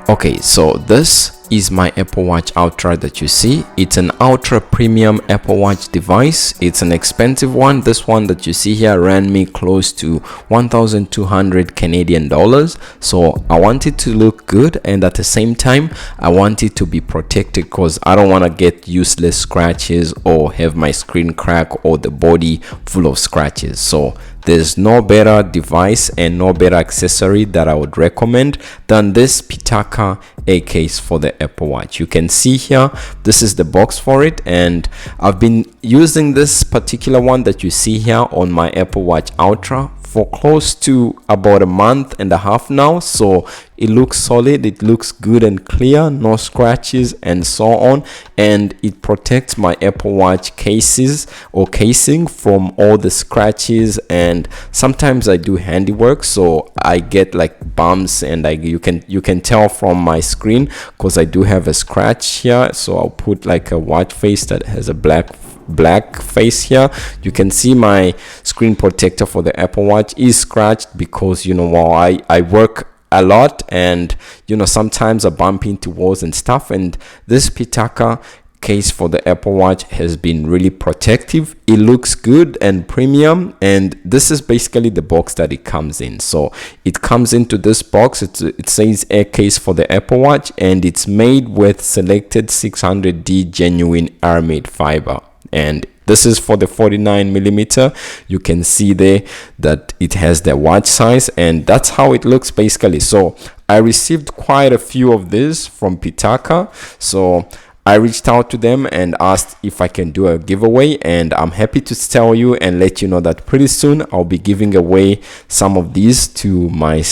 Okay, so this is my Apple Watch Ultra that you see. It's an ultra premium Apple Watch device. It's an expensive one. This one that you see here ran me close to 1,200 Canadian dollars. So I want it to look good, and at the same time I want it to be protected because I don't want to get useless scratches or have my screen crack or the body full of scratches. So there's no better device and no better accessory that I would recommend than this Pitaka A case for the Apple Watch. You can see here, this is the box for it, and I've been using this particular one that you see here on my Apple Watch Ultra for close to about a month and a half now. So it looks solid, it looks good and clear, no scratches and so on, and it protects my Apple Watch cases or casing from all the scratches. And sometimes I do handiwork, so I get like bumps, and you can tell from my screen because I do have a scratch here. So I'll put like a watch face that has a black face here. You can see my screen protector for the Apple Watch is scratched because, you know, while I work a lot, and you know, sometimes I bump into walls and stuff, and this Pitaka case for the Apple Watch has been really protective. It looks good and premium, and this is basically the box that it comes in. So it comes into this box. It says Air case for the Apple Watch, and it's made with selected 600D genuine aramid fiber, and this is for the 49mm. You can see there that it has the watch size, and that's how it looks basically. So I received quite a few of these from Pitaka, so I reached out to them and asked if I can do a giveaway, and I'm happy to tell you and let you know that pretty soon I'll be giving away some of these to my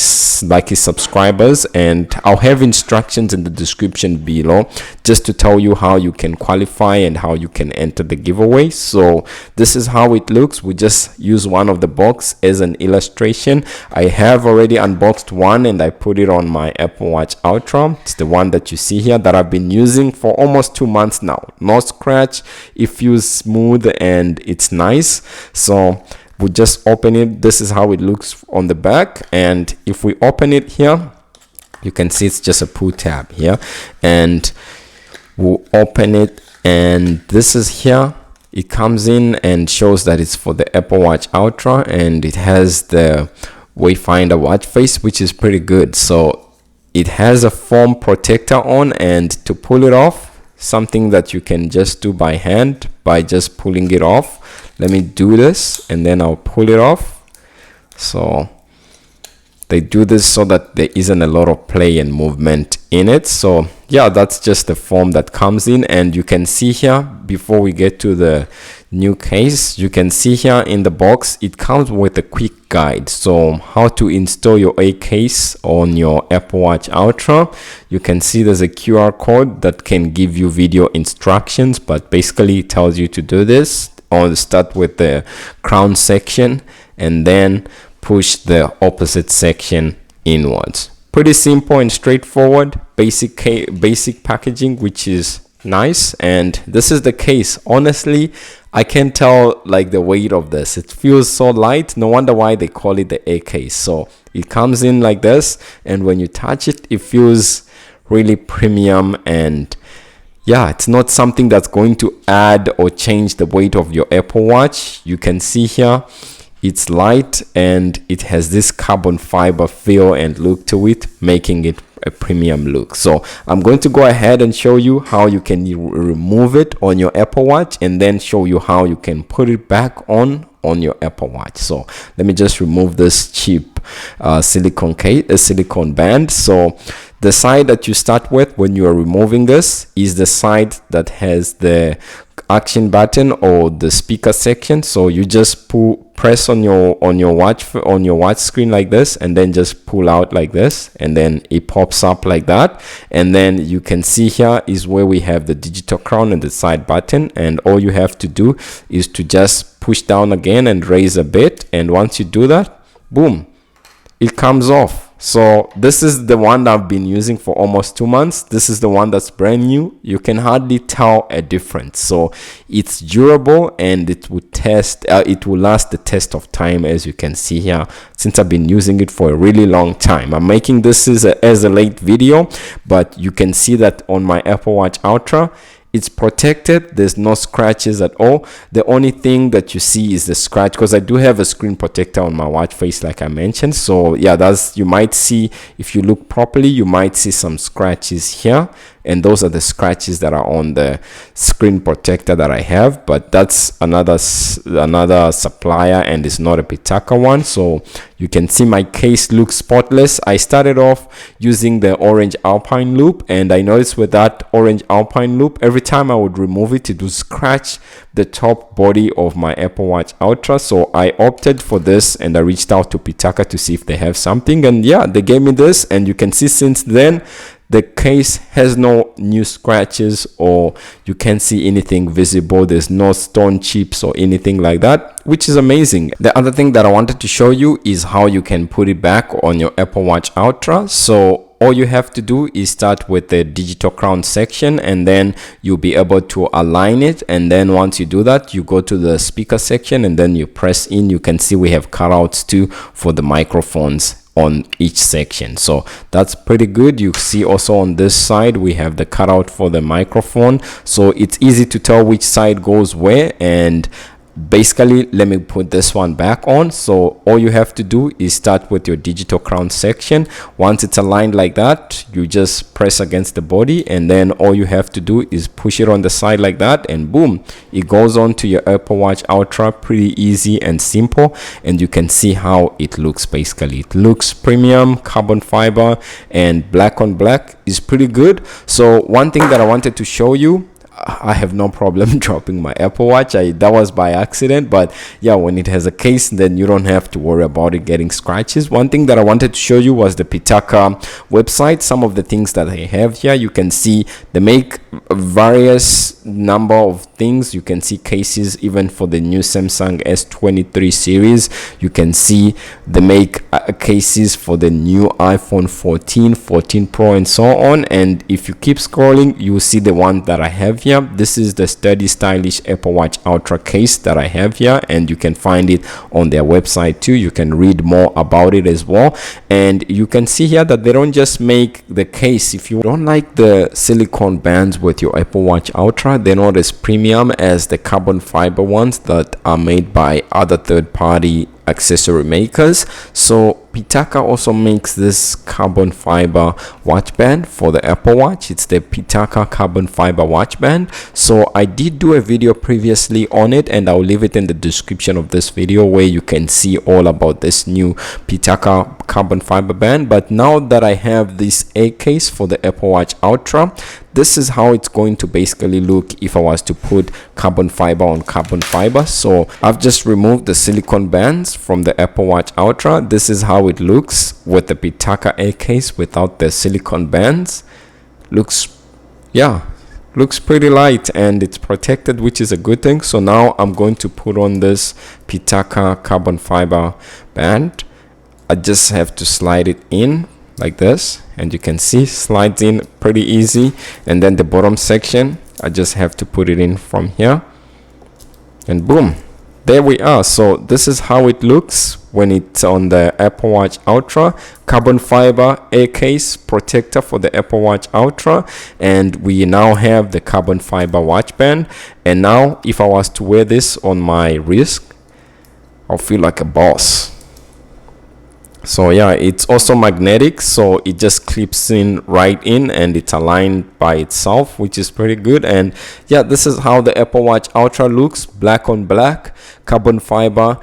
lucky subscribers, and I'll have instructions in the description below just to tell you how you can qualify and how you can enter the giveaway. So this is how it looks. We just use one of the box as an illustration. I have already unboxed one and I put it on my Apple Watch Ultra. It's the one that you see here that I've been using for almost 2 months now. No scratch, it feels smooth and it's nice. So we just open it. This is how it looks on the back, and if we open it here, you can see it's just a pull tab here, and we'll open it, and this is here. It comes in and shows that it's for the Apple Watch Ultra, and it has the Wayfinder watch face, which is pretty good. So it has a foam protector on, and to pull it off, something that you can just do by hand by just pulling it off. Let me do this and then I'll pull it off. So they do this so that there isn't a lot of play and movement in it. So yeah, that's just the foam that comes in, and you can see here, before we get to the new case, you can see here in the box it comes with a quick guide, so how to install your A case on your Apple Watch Ultra. You can see there's a QR code that can give you video instructions, but basically it tells you to do this. I'll start with the crown section and then push the opposite section inwards. Pretty simple and straightforward, basic packaging, which is nice. And this is the case. Honestly, I can tell like the weight of this. It feels so light. No wonder why they call it the A case. So it comes in like this, and when you touch it, it feels really premium. And yeah, it's not something that's going to add or change the weight of your Apple Watch. You can see here it's light, and it has this carbon fiber feel and look to it, making it a premium look. So I'm going to go ahead and show you how you can remove it on your Apple Watch, and then show you how you can put it back on your Apple Watch. So let me just remove this cheap silicone band. So the side that you start with when you are removing this is the side that has the action button or the speaker section. So you just press on your watch screen like this, and then just pull out like this, and then it pops up like that. And then you can see here is where we have the digital crown and the side button, and all you have to do is to just push down again and raise a bit, and once you do that, boom, it comes off. So this is the one that I've been using for almost 2 months. This is the one that's brand new. You can hardly tell a difference. So it's durable and it will last the test of time, as you can see here, since I've been using it for a really long time. I'm making this as a late video, but you can see that on my Apple Watch Ultra, it's protected. There's no scratches at all. The only thing that you see is the scratch, because I do have a screen protector on my watch face, like I mentioned. So yeah, you might see, if you look properly, you might see some scratches here, and those are the scratches that are on the screen protector that I have. But that's another supplier, and it's not a Pitaka one. So you can see my case looks spotless. I started off using the orange Alpine loop, and I noticed with that orange Alpine loop, every time I would remove it, it would scratch the top body of my Apple Watch Ultra. So I opted for this, and I reached out to Pitaka to see if they have something, and yeah, they gave me this. And you can see since then the case has no new scratches, or you can't see anything visible. There's no stone chips or anything like that, which is amazing. The other thing that I wanted to show you is how you can put it back on your Apple Watch Ultra. So all you have to do is start with the digital crown section, and then you'll be able to align it. And then once you do that, you go to the speaker section, and then you press in. You can see we have cutouts too for the microphones on each section, so that's pretty good. You see also on this side we have the cutout for the microphone, so it's easy to tell which side goes where. And basically, let me put this one back on. So all you have to do is start with your digital crown section. Once it's aligned like that, you just press against the body, and then all you have to do is push it on the side like that, and boom, it goes on to your Apple Watch Ultra. Pretty easy and simple, and you can see how it looks. Basically, it looks premium carbon fiber, and black on black is pretty good. So one thing that I wanted to show you, I have no problem dropping my Apple Watch. That was by accident, but yeah, when it has a case, then you don't have to worry about it getting scratches. One thing that I wanted to show you was the Pitaka website. Some of the things that they have here, you can see they make various number of things. You can see cases even for the new Samsung S23 series. You can see they make cases for the new iPhone 14, 14 Pro, and so on. And if you keep scrolling, you will see the one that I have here. This is the sturdy, stylish Apple Watch Ultra case that I have here, and you can find it on their website too. You can read more about it as well, and you can see here that they don't just make the case. If you don't like the silicone bands with your Apple Watch Ultra, they're not as premium as the carbon fiber ones that are made by other third-party accessory makers. So Pitaka also makes this carbon fiber watch band for the Apple Watch. It's the Pitaka Carbon Fibre watch band. So I did do a video previously on it, and I'll leave it in the description of this video, where you can see all about this new Pitaka Carbon Fiber band. But now that I have this A case for the Apple Watch Ultra, this is how it's going to basically look if I was to put carbon fiber on carbon fiber. So I've just removed the silicone bands from the Apple Watch Ultra. This is how it looks with the Pitaka A case without the silicone bands. Looks pretty light, and it's protected, which is a good thing. So now I'm going to put on this Pitaka carbon fiber band. I just have to slide it in like this, and you can see slides in pretty easy. And then the bottom section, I just have to put it in from here, and boom, there we are. So this is how it looks when it's on the Apple Watch Ultra. Carbon fiber A case protector for the Apple Watch Ultra, and we now have the carbon fiber watch band. And now if I was to wear this on my wrist, I'll feel like a boss. So yeah, it's also magnetic, so it just clips in right in, and it's aligned by itself, which is pretty good. And yeah, this is how the Apple Watch Ultra looks, black on black, carbon fiber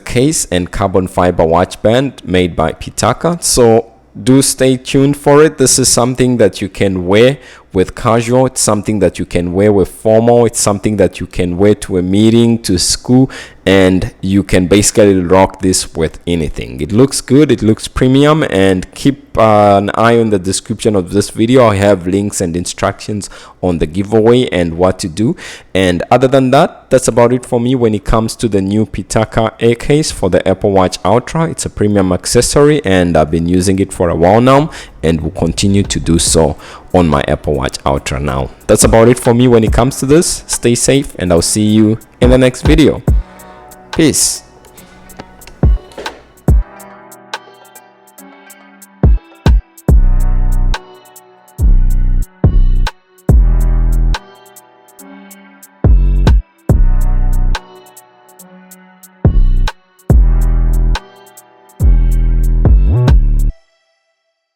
case and carbon fiber watch band made by Pitaka. So do stay tuned for it. This is something that you can wear with casual. It's something that you can wear with formal. It's something that you can wear to a meeting, to school, and you can basically rock this with anything. It looks good, it looks premium, and keep an eye on the description of this video. I have links and instructions on the giveaway and what to do. And other than that, that's about it for me when it comes to the new Pitaka A case for the Apple Watch Ultra. It's a premium accessory and I've been using it for a while now and will continue to do so on my Apple Watch Ultra now. That's about it for me when it comes to this. Stay safe and I'll see you in the next video. Peace.